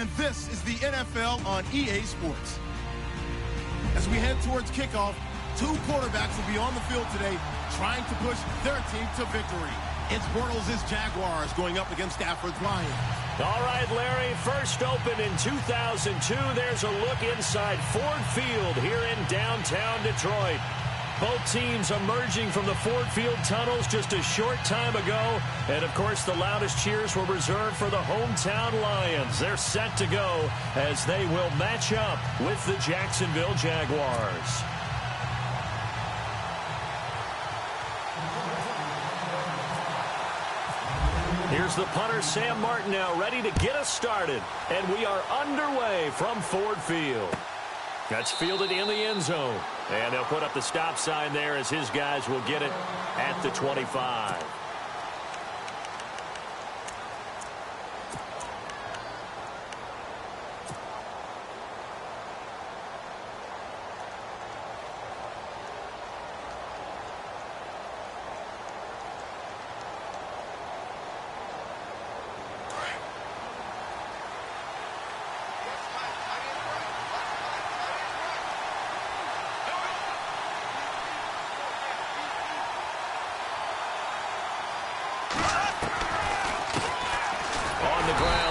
and this is the NFL on EA Sports. As we head towards kickoff, two quarterbacks will be on the field today trying to push their team to victory. It's Bortles' Jaguars going up against Stafford's Lions. All right, Larry, first opened in 2002. There's a look inside Ford Field here in downtown Detroit. Both teams emerging from the Ford Field tunnels just a short time ago. And, of course, the loudest cheers were reserved for the hometown Lions. They're set to go as they will match up with the Jacksonville Jaguars. Here's the punter, Sam Martin, now ready to get us started. And we are underway from Ford Field. That's fielded in the end zone. And they'll put up the stop sign there as his guys will get it at the 25.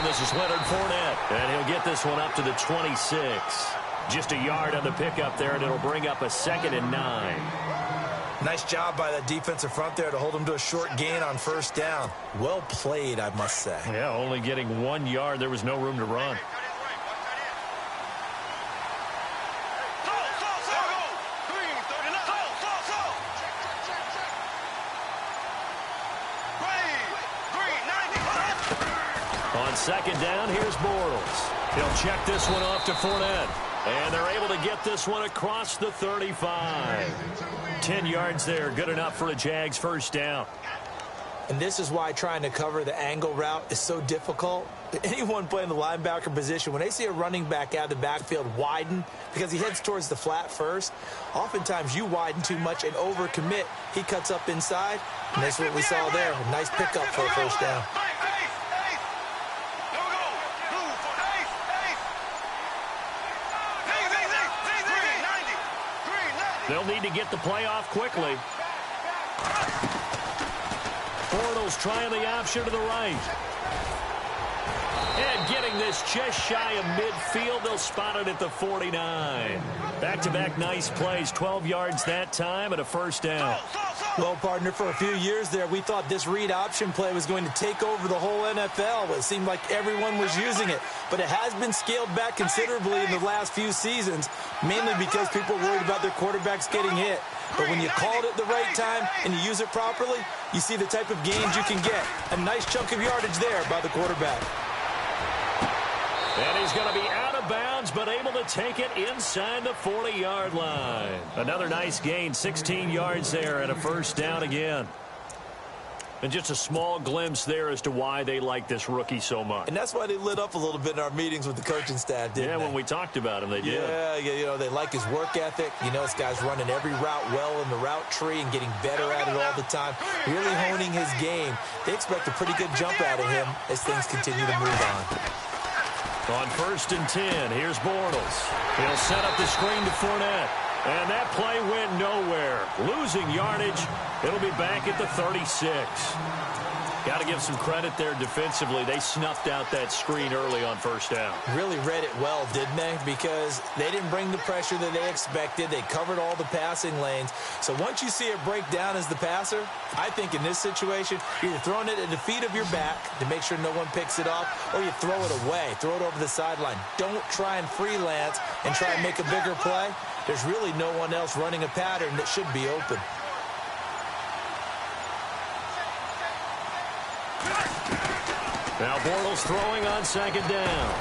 This is Leonard Fournette, and he'll get this one up to the 26. Just a yard on the pickup there, and it'll bring up a 2nd and 9. Nice job by that defensive front there to hold him to a short gain on first down. Well played, I must say. Yeah, only getting 1 yard. There was no room to run. On 2nd down, here's Bortles. He'll check this one off to Fournette. And they're able to get this one across the 35. 10 yards there, good enough for a Jags first down. And this is why trying to cover the angle route is so difficult. Anyone playing the linebacker position, when they see a running back out of the backfield widen because he heads towards the flat first, oftentimes you widen too much and overcommit. He cuts up inside, and that's what we saw there. A nice pickup for a first down. They'll need to get the play off quickly. Bortles trying the option to the right. And getting this just shy of midfield. They'll spot it at the 49. Back-to-back nice plays. 12 yards that time and a first down. Well, partner, for a few years there, we thought this read option play was going to take over the whole NFL. It seemed like everyone was using it. But it has been scaled back considerably in the last few seasons, mainly because people are worried about their quarterbacks getting hit. But when you call it at the right time and you use it properly, you see the type of gains you can get. A nice chunk of yardage there by the quarterback. And he's going to be out of bounds, but able to take it inside the 40-yard line. Another nice gain, 16 yards there, and a first down again. And just a small glimpse there as to why they like this rookie so much. And that's why they lit up a little bit in our meetings with the coaching staff, didn't they? Yeah, when we talked about him, they did. Yeah, you know, they like his work ethic. You know, this guy's running every route well in the route tree and getting better at it all the time, really honing his game. They expect a pretty good jump out of him as things continue to move on. On 1st and 10, here's Bortles. He'll set up the screen to Fournette. And that play went nowhere. Losing yardage. It'll be back at the 36. Got to give some credit there defensively. They snuffed out that screen early on first down. Really read it well, didn't they? Because they didn't bring the pressure that they expected. They covered all the passing lanes. So once you see it break down as the passer, I think in this situation, you're either throwing it at the feet of your back to make sure no one picks it off, or you throw it away. Throw it over the sideline. Don't try and freelance and try and make a bigger play. There's really no one else running a pattern that should be open. Now Bortles throwing on 2nd down.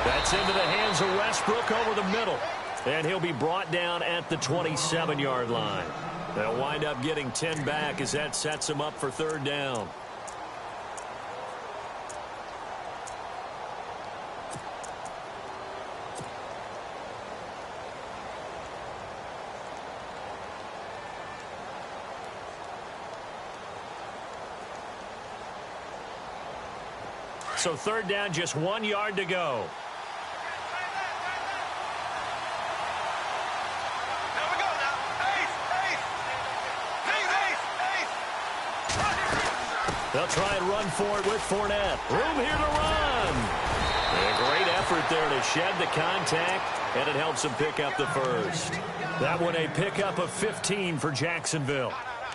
That's into the hands of Westbrook over the middle. And he'll be brought down at the 27-yard line. They'll wind up getting 10 back as that sets them up for 3rd down. So 3rd down, just 1 yard to go. They'll try and run for it with Fournette. Room here to run. A great effort there to shed the contact, and it helps him pick up the first. That one a pickup of 15 for Jacksonville.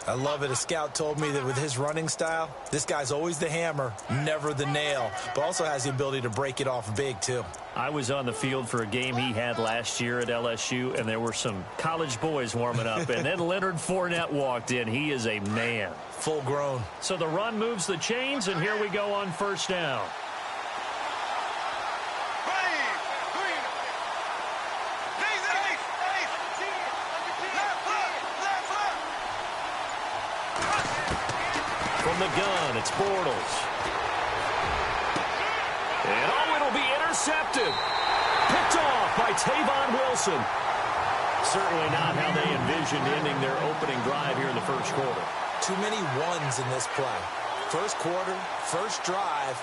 I love it. A scout told me that with his running style, this guy's always the hammer, never the nail, but also has the ability to break it off big, too. I was on the field for a game he had last year at LSU, and there were some college boys warming up, and then Leonard Fournette walked in. He is a man. Full grown. So the run moves the chains, and here we go on first down. From the gun, it's Bortles. And it'll be intercepted. Picked off by Tavon Wilson. Certainly not how they envisioned ending their opening drive here in the first quarter. Too many ones in this play. First quarter, first drive,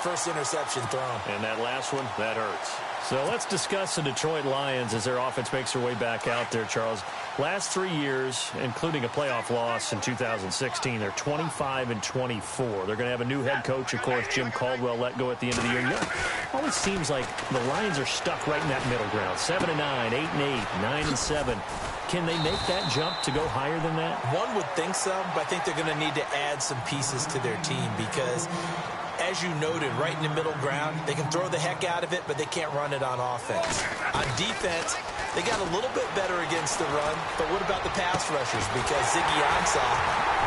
first interception thrown. And that last one, that hurts. So let's discuss the Detroit Lions as their offense makes their way back out there, Charles. Last 3 years, including a playoff loss in 2016, they're 25-24. They're going to have a new head coach, of course, Jim Caldwell, let go at the end of the year. You know, it always seems like the Lions are stuck right in that middle ground. 7-9, 8-8, 9-7. Can they make that jump to go higher than that? One would think so, but I think they're going to need to add some pieces to their team because, as you noted, right in the middle ground, they can throw the heck out of it, but they can't run it on offense. On defense, they got a little bit better against the run, but what about the pass rushers? Because Ziggy Ansah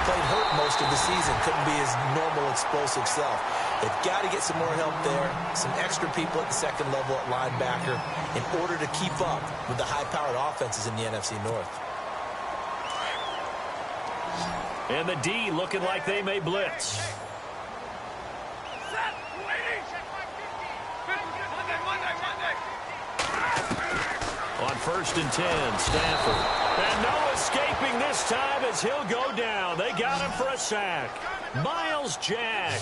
played hurt most of the season, couldn't be his normal explosive self. They've got to get some more help there, some extra people at the second level at linebacker in order to keep up with the high-powered offenses in the NFC North. And the D looking like they may blitz. On 1st and 10, Stafford. And no escaping this time as he'll go down. They got him for a sack. Myles Jack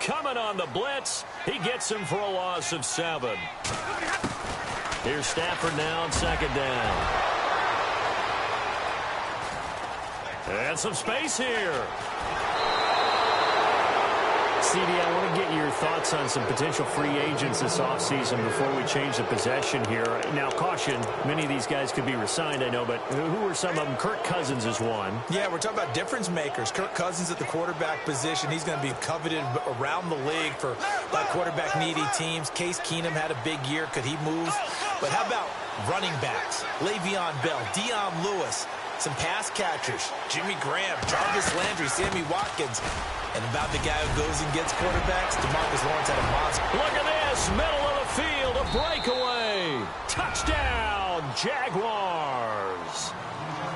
coming on the blitz. He gets him for a loss of 7. Here's Stafford now on 2nd down. And some space here. CD, I want to get your thoughts on some potential free agents this offseason before we change the possession here. Now, caution, many of these guys could be re-signed, I know, but who are some of them? Kirk Cousins is one. Yeah, we're talking about difference makers. Kirk Cousins at the quarterback position. He's going to be coveted around the league for by quarterback-needy teams. Case Keenum had a big year. Could he move? But how about running backs? Le'Veon Bell, Dion Lewis, some pass catchers, Jimmy Graham, Jarvis Landry, Sammy Watkins. And about the guy who goes and gets quarterbacks, DeMarcus Lawrence had a monster. Look at this, middle of the field, a breakaway. Touchdown, Jaguars.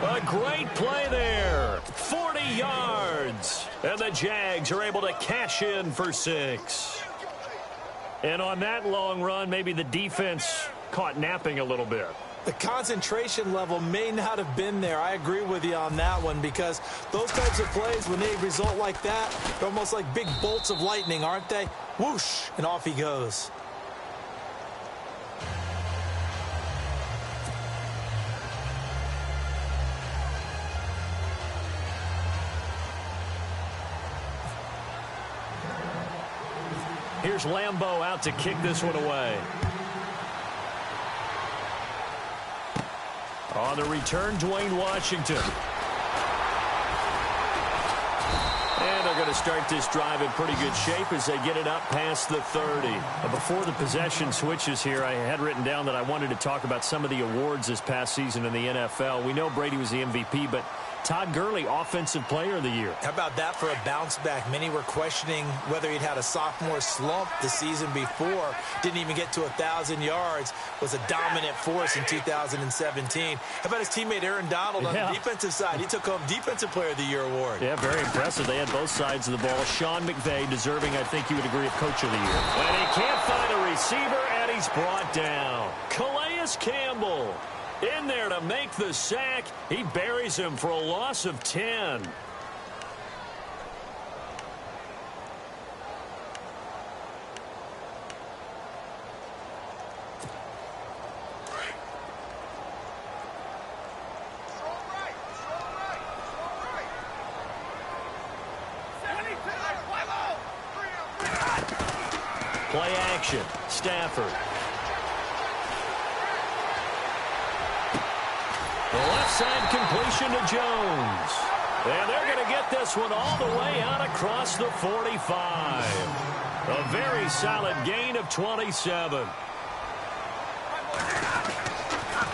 A great play there, 40 yards. And the Jags are able to cash in for 6. And on that long run, maybe the defense caught napping a little bit. The concentration level may not have been there. I agree with you on that one because those types of plays, when they result like that, they're almost like big bolts of lightning, aren't they? Whoosh, and off he goes. Here's Lambeau out to kick this one away. On the return, Dwayne Washington. And they're going to start this drive in pretty good shape as they get it up past the 30. Before the possession switches here, I had written down that I wanted to talk about some of the awards this past season in the NFL. We know Brady was the MVP, but Todd Gurley, Offensive Player of the Year. How about that for a bounce back? Many were questioning whether he'd had a sophomore slump the season before. Didn't even get to 1,000 yards. Was a dominant force in 2017. How about his teammate Aaron Donald on the defensive side? He took home Defensive Player of the Year award. Yeah, very impressive. They had both sides of the ball. Sean McVay deserving, I think you would agree, of Coach of the Year. And he can't find a receiver, and he's brought down. Calais Campbell in there to make the sack. He buries him for a loss of 10. action. Stafford. The left side completion to Jones. And they're going to get this one all the way out across the 45. A very solid gain of 27.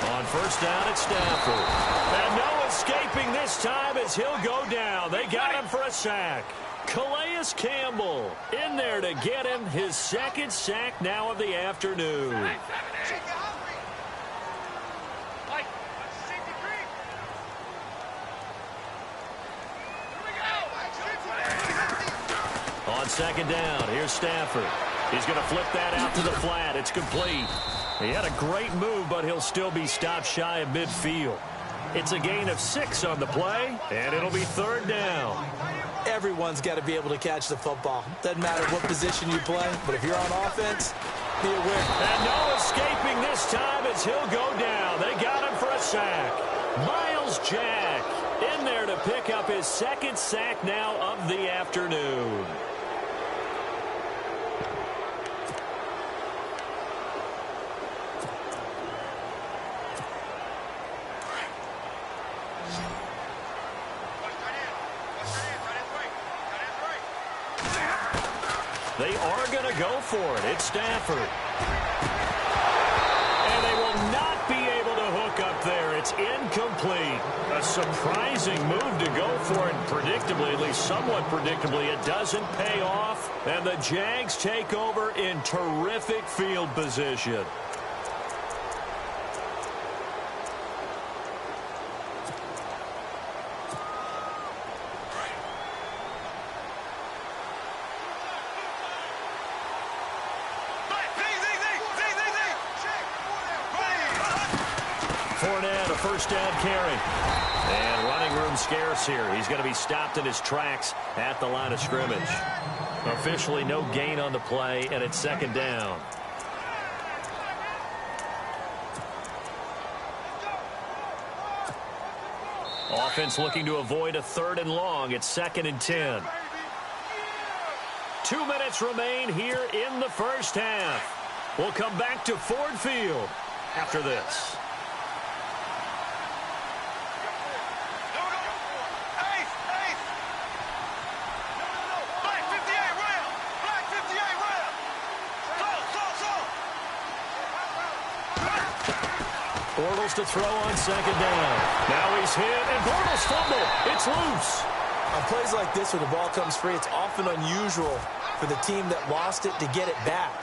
On first down, it's Stafford. And no escaping this time as he'll go down. They got him for a sack. Calais Campbell in there to get him his second sack now of the afternoon. On second down, here's Stafford. He's going to flip that out to the flat. It's complete. He had a great move, but he'll still be stopped shy of midfield. It's a gain of 6 on the play, and it'll be third down. Everyone's got to be able to catch the football. Doesn't matter what position you play, but if you're on offense, be aware. And no escaping this time as he'll go down. They got him for a sack. Miles Jack in there to pick up his second sack now of the afternoon. They are going to go for it. It's Stafford. And they will not be able to hook up there. It's incomplete. A surprising move to go for it. Predictably, at least somewhat predictably, it doesn't pay off. And the Jags take over in terrific field position. Fournette, a first down carry. And running room scarce here. He's going to be stopped in his tracks at the line of scrimmage. Officially no gain on the play, and it's second down. Offense looking to avoid a third and long. It's second and 10. 2 minutes remain here in the first half. We'll come back to Ford Field after this. Bortles to throw on second down. Now he's hit, and Bortles fumble. It's loose. On plays like this where the ball comes free, it's often unusual for the team that lost it to get it back.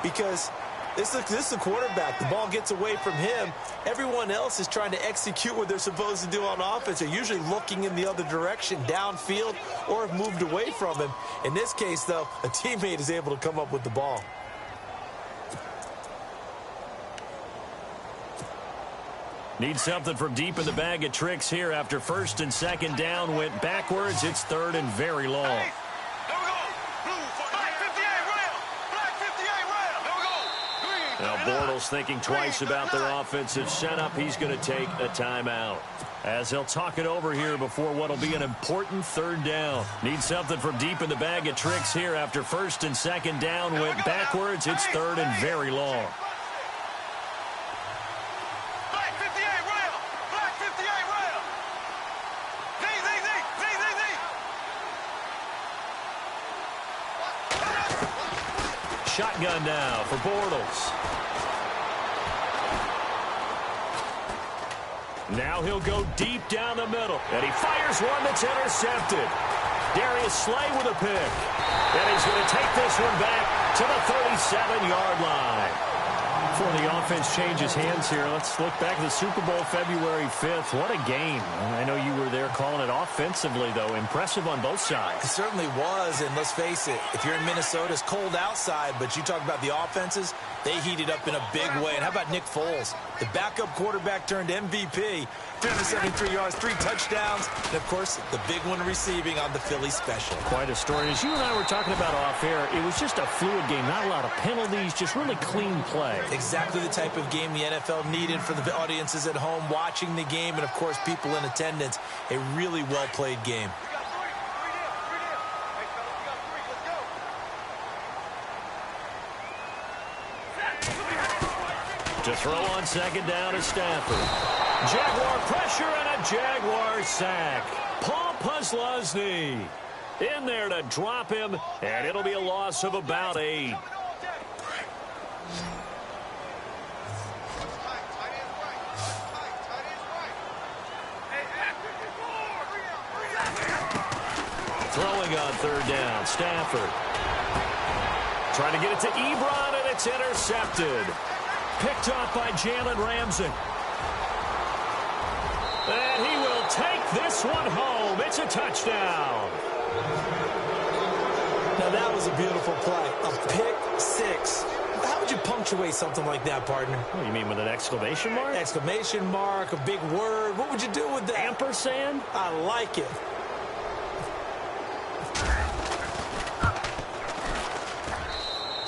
Because this is the quarterback. The ball gets away from him. Everyone else is trying to execute what they're supposed to do on offense. They're usually looking in the other direction, downfield, or have moved away from him. In this case, though, a teammate is able to come up with the ball. Need something from deep in the bag of tricks here after first and second down went backwards. It's third and very long. Now Bortles thinking twice about their offensive setup. He's going to take a timeout as they'll talk it over here before what will be an important third down. Need something from deep in the bag of tricks here after first and second down went backwards. It's third and very long. Shotgun now for Bortles. Now he'll go deep down the middle. And he fires one that's intercepted. Darius Slay with a pick. And he's going to take this one back to the 37-yard line. Before the offense changes hands here, let's look back at the Super Bowl February 5th. What a game. I know you were there calling it offensively, though. Impressive on both sides. It certainly was, and let's face it, if you're in Minnesota, it's cold outside, but you talk about the offenses, they heated up in a big way. And how about Nick Foles? The backup quarterback turned MVP, 373 yards, 3 touchdowns, and, of course, the big one receiving on the Philly special. Quite a story. As you and I were talking about off air, it was just a fluid game, not a lot of penalties, just really clean play. Exactly the type of game the NFL needed for the audiences at home watching the game and, of course, people in attendance. A really well-played game. To throw on second down is Stafford. Jaguar pressure and a Jaguar sack. Paul Posluszny in there to drop him, and it'll be a loss of about 8. Throwing on third down, Stafford. Trying to get it to Ebron, and it's intercepted. Picked off by Jalen Ramsey. And he will take this one home. It's a touchdown. Now, that was a beautiful play. A pick six. How would you punctuate something like that, partner? What do you mean, with an exclamation mark? Exclamation mark, a big word. What would you do with that? Ampersand? I like it.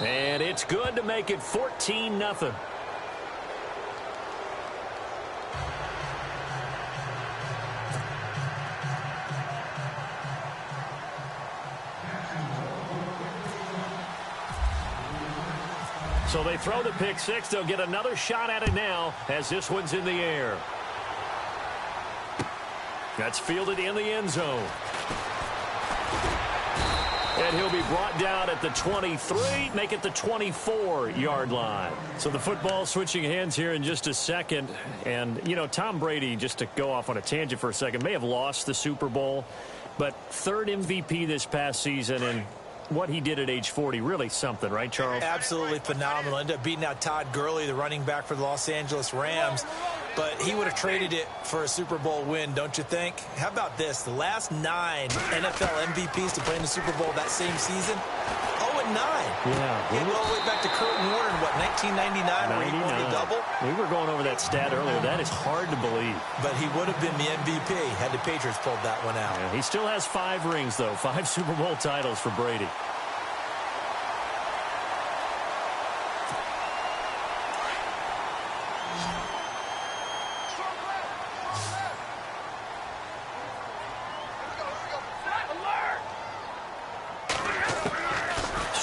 And it's good to make it 14-0. So they throw the pick six. They'll get another shot at it now as this one's in the air. That's fielded in the end zone. And he'll be brought down at the 23, make it the 24-yard line. So the football switching hands here in just a second. And, you know, Tom Brady, just to go off on a tangent for a second, may have lost the Super Bowl, but third MVP this past season, and what he did at age 40, really something, right, Charles? Absolutely phenomenal. Ended up beating out Todd Gurley, the running back for the Los Angeles Rams. But he would have traded it for a Super Bowl win, don't you think? How about this? The last 9 NFL MVPs to play in the Super Bowl that same season, 0-9. Yeah. He went all the way back to Kurt Warner in, what, 1999, where he won the double? We were going over that stat earlier. That is hard to believe. But he would have been the MVP had the Patriots pulled that one out. Yeah, he still has 5 rings, though. 5 Super Bowl titles for Brady.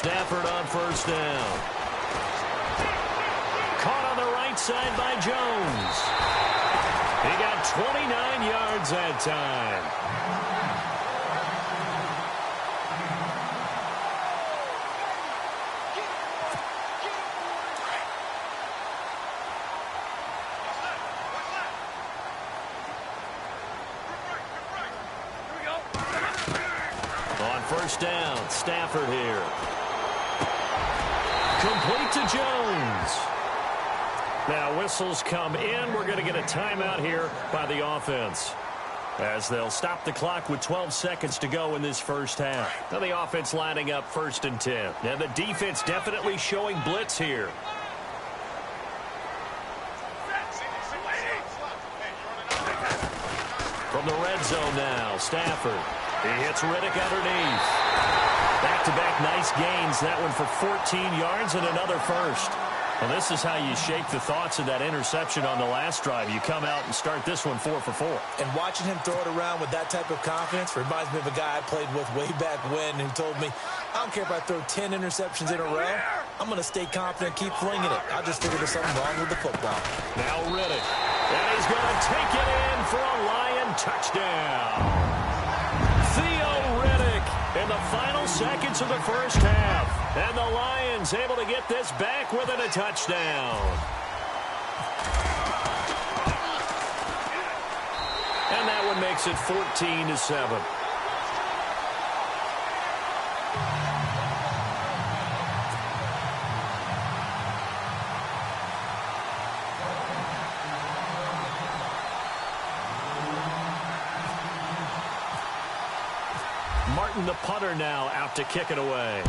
Stafford on first down. Caught on the right side by Jones. He got 29 yards that time. On first down, Stafford here. Complete to Jones. Now whistles come in. We're going to get a timeout here by the offense, as they'll stop the clock with 12 seconds to go in this first half. Now the offense lining up 1st and 10. Now the defense definitely showing blitz here. From the red zone now, Stafford. He hits Riddick underneath. Back-to-back nice gains. That one for 14 yards and another first. Well, this is how you shake the thoughts of that interception on the last drive. You come out and start this one 4 for 4. And watching him throw it around with that type of confidence reminds me of a guy I played with way back when who told me, I don't care if I throw 10 interceptions in a row. I'm going to stay confident, keep flinging it. I just figured there's something wrong with the football. Now Riddick. And he's going to take it in for a Lion touchdown. In the final seconds of the first half. And the Lions able to get this back within a touchdown. And that one makes it 14-7. Martin, the punter, now out to kick it away.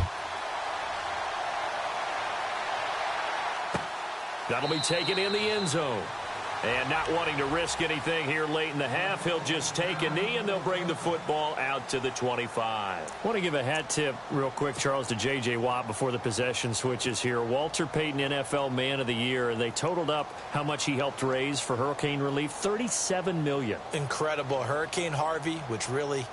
That'll be taken in the end zone. And not wanting to risk anything here late in the half, he'll just take a knee, and they'll bring the football out to the 25. I want to give a hat tip real quick, Charles, to J.J. Watt before the possession switches here. Walter Payton, NFL Man of the Year. They totaled up how much he helped raise for hurricane relief, $37 million. Incredible. Hurricane Harvey, which really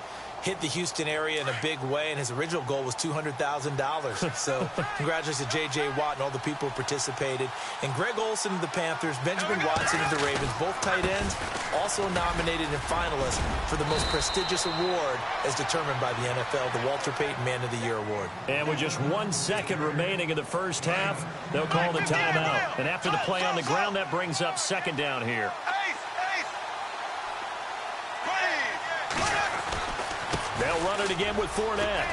hit the Houston area in a big way, and his original goal was $200,000. So congratulations to J.J. Watt and all the people who participated. And Greg Olsen of the Panthers, Benjamin Watson of the Ravens, both tight ends, also nominated and finalists for the most prestigious award as determined by the NFL, the Walter Payton Man of the Year Award. And with just 1 second remaining in the first half, they'll call the timeout. And after the play on the ground, that brings up second down here. They'll run it again with Fournette.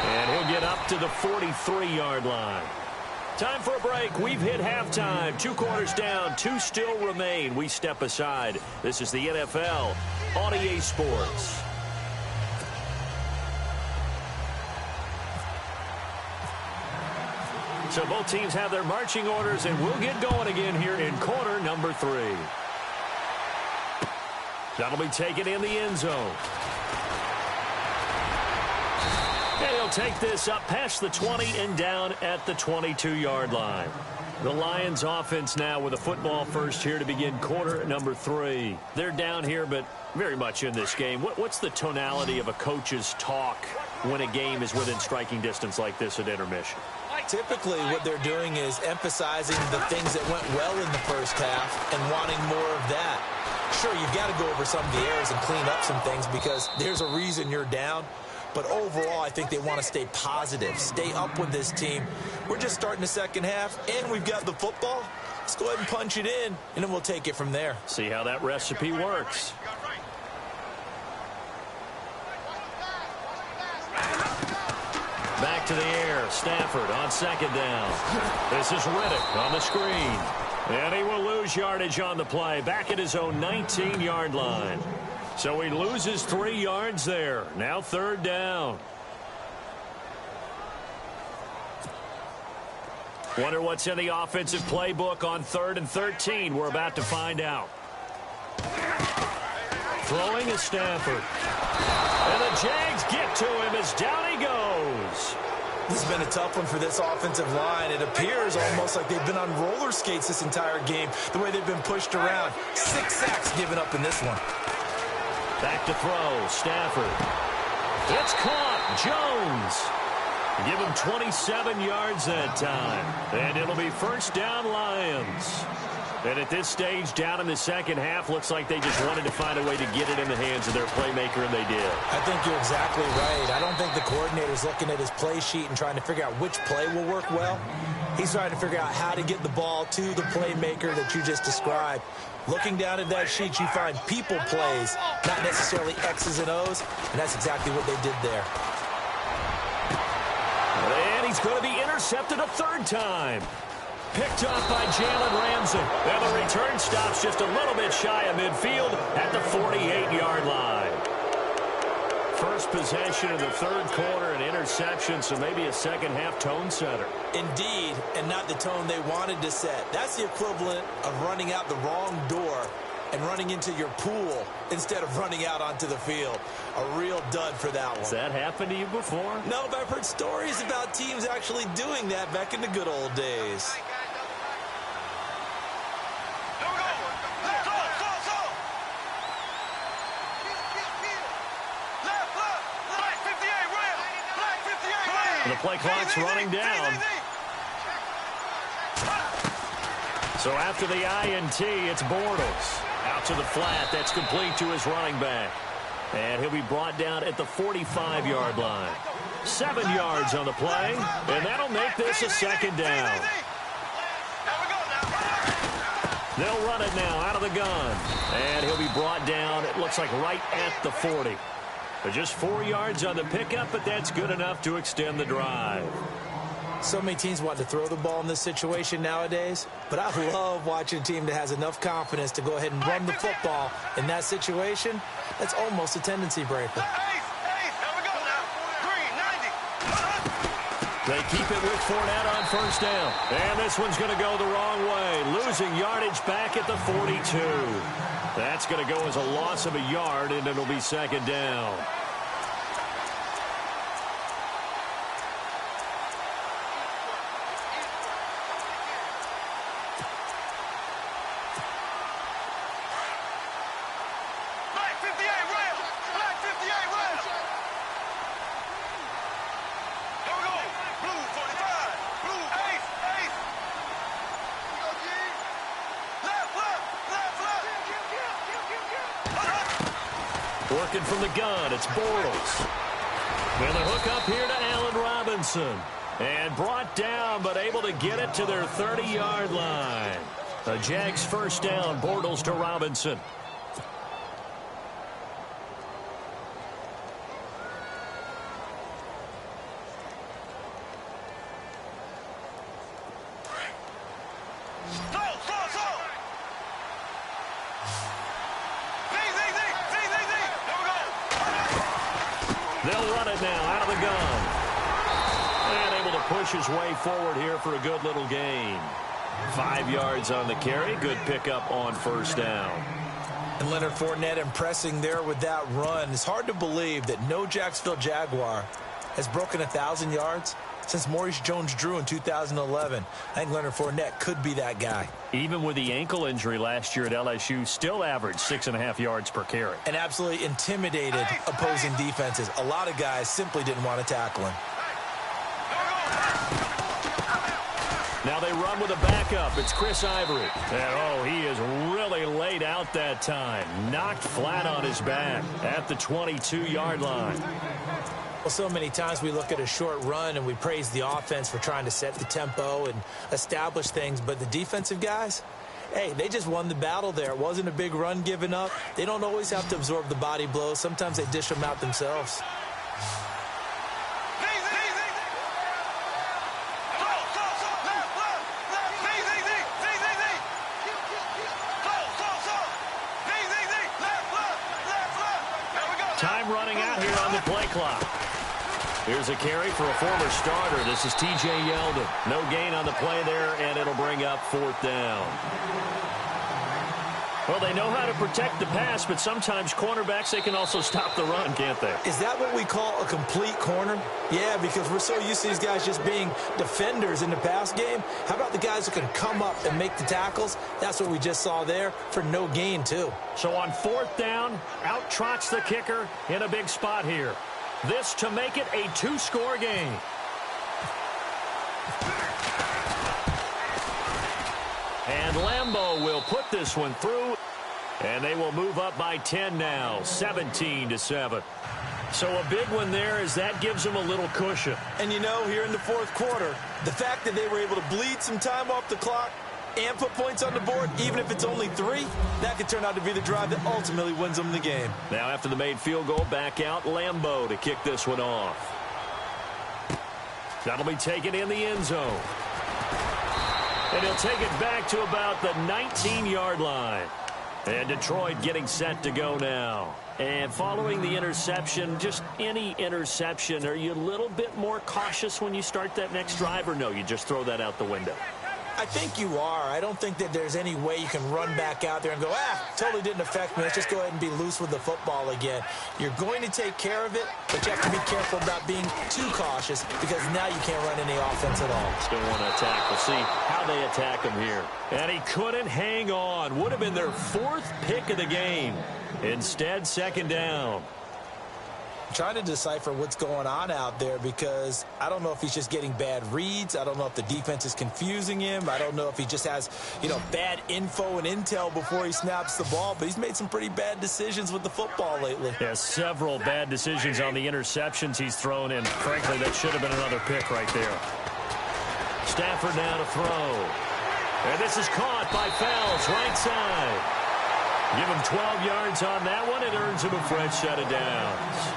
And he'll get up to the 43-yard line. Time for a break. We've hit halftime. 2 quarters down, 2 still remain. We step aside. This is the NFL on EA Sports. So both teams have their marching orders, and we'll get going again here in quarter number 3. That'll be taken in the end zone. And he'll take this up past the 20 and down at the 22-yard line. The Lions offense now with a football first here to begin quarter number 3. They're down here, but very much in this game. What's the tonality of a coach's talk when a game is within striking distance like this at intermission? Typically, what they're doing is emphasizing the things that went well in the first half and wanting more of that. Sure, you've got to go over some of the errors and clean up some things because there's a reason you're down. But overall, I think they want to stay positive, stay up with this team. We're just starting the second half, and we've got the football. Let's go ahead and punch it in, and then we'll take it from there. See how that recipe works. Back to the air. Stafford on second down. This is Riddick on the screen. And he will lose yardage on the play. Back at his own 19-yard line. So he loses 3 yards there. Now third down. Wonder what's in the offensive playbook on 3rd and 13. We're about to find out. Throwing is Stafford. And the Jags get to him as down he goes. This has been a tough one for this offensive line. It appears almost like they've been on roller skates this entire game, the way they've been pushed around. 6 sacks given up in this one. Back to throw. Stafford. It's caught. Jones. Give him 27 yards that time. And it'll be first down Lions. And at this stage, down in the second half, looks like they just wanted to find a way to get it in the hands of their playmaker, and they did. I think you're exactly right. I don't think the coordinator's looking at his play sheet and trying to figure out which play will work well. He's trying to figure out how to get the ball to the playmaker that you just described. Looking down at that sheet, you find people plays, not necessarily X's and O's, and that's exactly what they did there. And he's going to be intercepted a 3rd time. Picked up by Jalen Ramsey. And the return stops just a little bit shy of midfield at the 48-yard line. First possession of the 3rd quarter, an interception, so maybe a second-half tone setter. Indeed, and not the tone they wanted to set. That's the equivalent of running out the wrong door and running into your pool instead of running out onto the field. A real dud for that one. Has that happened to you before? No, but I've heard stories about teams actually doing that back in the good old days. The play clock's running down. So after the INT, it's Bortles. Out to the flat. That's complete to his running back. And he'll be brought down at the 45-yard line. 7 yards on the play. And that'll make this a second down. They'll run it now out of the gun. And he'll be brought down, it looks like right at the 40. Just 4 yards on the pickup, but that's good enough to extend the drive. So many teams want to throw the ball in this situation nowadays, but I love watching a team that has enough confidence to go ahead and run the football. In that situation, that's almost a tendency breaker. They keep it with Fournette on first down. And this one's going to go the wrong way. Losing yardage back at the 42. That's going to go as a loss of a yard, and it'll be second down. Working from the gun, it's Bortles. And the hook up here to Allen Robinson. And brought down, but able to get it to their 30-yard line. The Jags first down, Bortles to Robinson. They'll run it now out of the gun. And able to push his way forward here for a good little gain. 5 yards on the carry. Good pickup on first down. And Leonard Fournette impressing there with that run. It's hard to believe that no Jacksonville Jaguar has broken 1,000 yards since Maurice Jones-Drew in 2011. I think Leonard Fournette could be that guy. Even with the ankle injury last year at LSU, still averaged 6.5 yards per carry. And absolutely intimidated opposing defenses. A lot of guys simply didn't want to tackle him. Now they run with a backup. It's Chris Ivory. And, he is really laid out that time. Knocked flat on his back at the 22-yard line. Well, so many times we look at a short run and we praise the offense for trying to set the tempo and establish things. But the defensive guys, hey, they just won the battle there. It wasn't a big run given up. They don't always have to absorb the body blows. Sometimes they dish them out themselves. Time running out here on the play clock. Here's a carry for a former starter. This is T.J. Yeldon. No gain on the play there, and it'll bring up 4th down. Well, they know how to protect the pass, but sometimes cornerbacks, they can also stop the run, can't they? Is that what we call a complete corner? Yeah, because we're so used to these guys just being defenders in the pass game. How about the guys who can come up and make the tackles? That's what we just saw there for no gain, too. So on 4th down, out trots the kicker in a big spot here. This to make it a 2-score game. And Lambeau will put this one through. And they will move up by 10 now, 17-7. So a big one there as that gives them a little cushion. And you know, here in the 4th quarter, the fact that they were able to bleed some time off the clock and put points on the board, even if it's only 3, that could turn out to be the drive that ultimately wins them the game. Now after the made field goal, back out Lambeau to kick this one off. That'll be taken in the end zone. And he'll take it back to about the 19-yard line. And Detroit getting set to go now. And following the interception, just any interception, are you a little bit more cautious when you start that next drive, or no, you just throw that out the window? I think you are. I don't think that there's any way you can run back out there and go, totally didn't affect me. Let's just go ahead and be loose with the football again. You're going to take care of it, but you have to be careful about being too cautious because now you can't run any offense at all. Still want to attack. We'll see how they attack him here. And he couldn't hang on. Would have been their 4th pick of the game. Instead, 2nd down. Trying to decipher what's going on out there because I don't know if he's just getting bad reads. I don't know if the defense is confusing him. I don't know if he just has, bad info and intel before he snaps the ball. But he's made some pretty bad decisions with the football lately. Yeah, several bad decisions on the interceptions he's thrown in. Frankly, that should have been another pick right there. Stafford now to throw. And this is caught by Fells, right side. Give him 12 yards on that one. It earns him a fresh set of downs.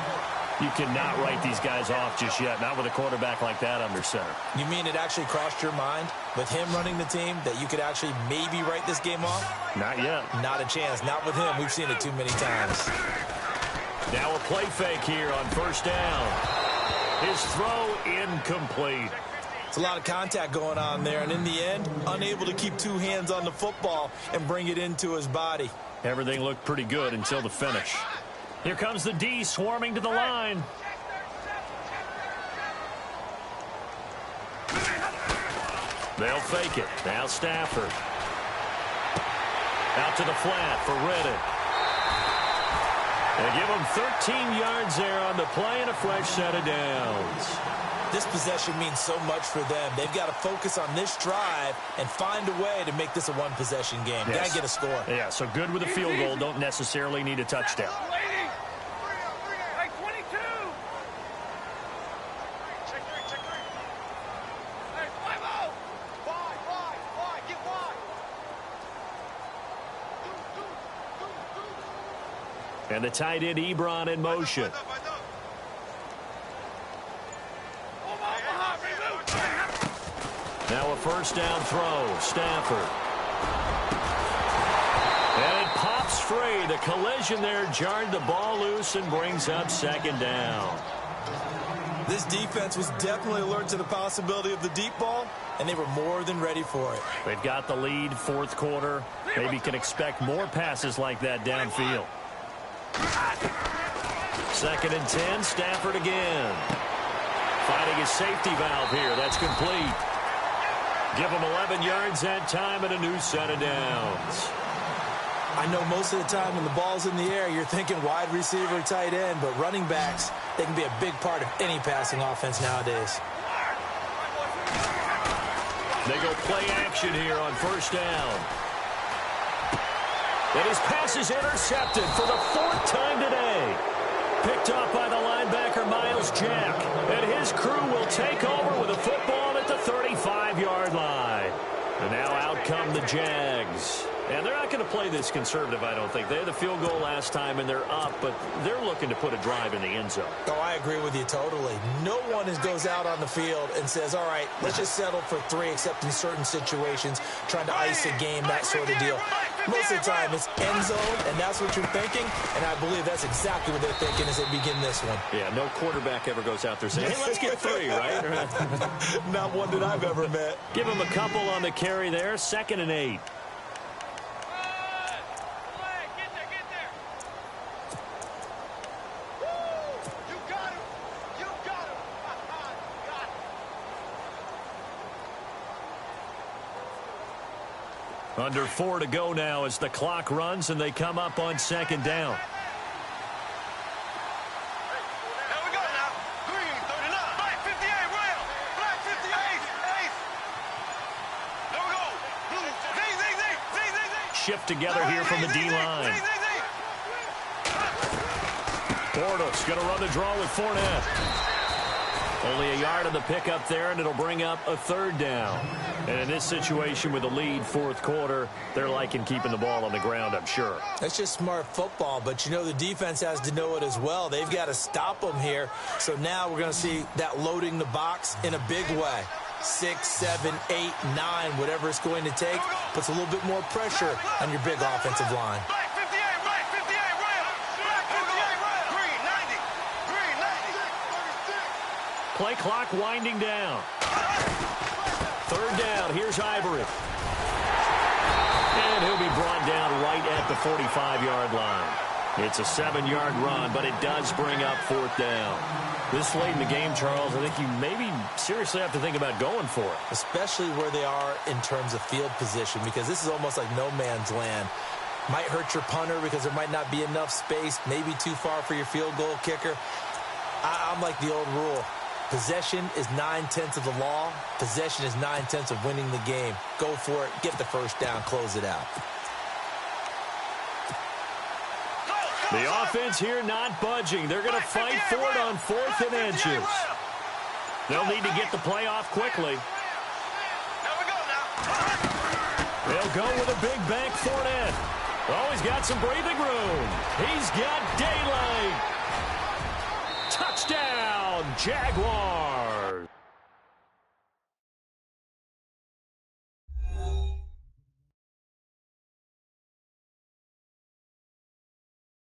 You cannot write these guys off just yet, not with a quarterback like that under center. You mean it actually crossed your mind with him running the team that you could actually maybe write this game off? Not yet. Not a chance. Not with him. We've seen it too many times. Now a play fake here on 1st down. His throw incomplete. It's a lot of contact going on there, and in the end, unable to keep 2 hands on the football and bring it into his body. Everything looked pretty good until the finish. Here comes the D swarming to the line. They'll fake it. Now Stafford. Out to the flat for Riddick. They give him 13 yards there on the play and a fresh set of downs. This possession means so much for them. They've got to focus on this drive and find a way to make this a one-possession game. Yes. Got to get a score. Yeah, so good with a field goal. Don't necessarily need a touchdown. And the tight end Ebron in motion. Now a first down throw. Stafford. And it pops free. The collision there jarred the ball loose and brings up second down. This defense was definitely alert to the possibility of the deep ball, and they were more than ready for it. They've got the lead, fourth quarter. Maybe can expect more passes like that downfield. Second and 10, Stafford again. Finding his safety valve here. That's complete. Give him 11 yards that time and a new set of downs. I know most of the time when the ball's in the air, you're thinking wide receiver, tight end, but running backs, they can be a big part of any passing offense nowadays. They go play action here on first down. And his pass is intercepted for the fourth time today. Picked off by the linebacker, Miles Jack. And his crew will take over with a football at the 35-yard line. And now out come the Jags. And they're not going to play this conservative, I don't think. They had the field goal last time, and they're up, but they're looking to put a drive in the end zone. Oh, I agree with you totally. No one goes out on the field and says, all right, let's just settle for 3, except in certain situations, trying to ice a game, that sort of deal. Most of the time, it's end zone, and that's what you're thinking, and I believe that's exactly what they're thinking as they begin this one. Yeah, no quarterback ever goes out there saying, hey, let's get 3, right? Not one that I've ever met. Give him a couple on the carry there, 2nd and 8. Under 4 to go now as the clock runs and they come up on second down. Here we go now. Green, 39. Black 58, Rail. Black 58, Ace. There we go. Z. Shift together here from the D-line. Bortles going to run the draw with Fournette. Only a yard on the pickup there, and it'll bring up a third down. And in this situation with the lead, fourth quarter, they're liking keeping the ball on the ground, I'm sure. That's just smart football, but you know the defense has to know it as well. They've got to stop them here. So now we're going to see that loading the box in a big way. 6, 7, 8, 9, whatever it's going to take, puts a little bit more pressure on your big offensive line. Black 58, Black 58, Rail. Black 58, Rail. Green, 90. Green, 90. Play clock winding down. Third down, here's Ivory. And he'll be brought down right at the 45-yard line. It's a 7-yard run, but it does bring up fourth down. This late in the game, Charles, I think you maybe seriously have to think about going for it. Especially where they are in terms of field position, because this is almost like no man's land. Might hurt your punter because there might not be enough space, maybe too far for your field goal kicker. I'm like the old rule. Possession is 9/10 of the law. Possession is 9/10 of winning the game. Go for it. Get the first down. Close it out. The offense here not budging. They're going to fight for it on 4th and inches. They'll need to get the play off quickly. They'll go with a big bank Fournette. Oh, he's got some breathing room. He's got daylight. Touchdown, Jaguars.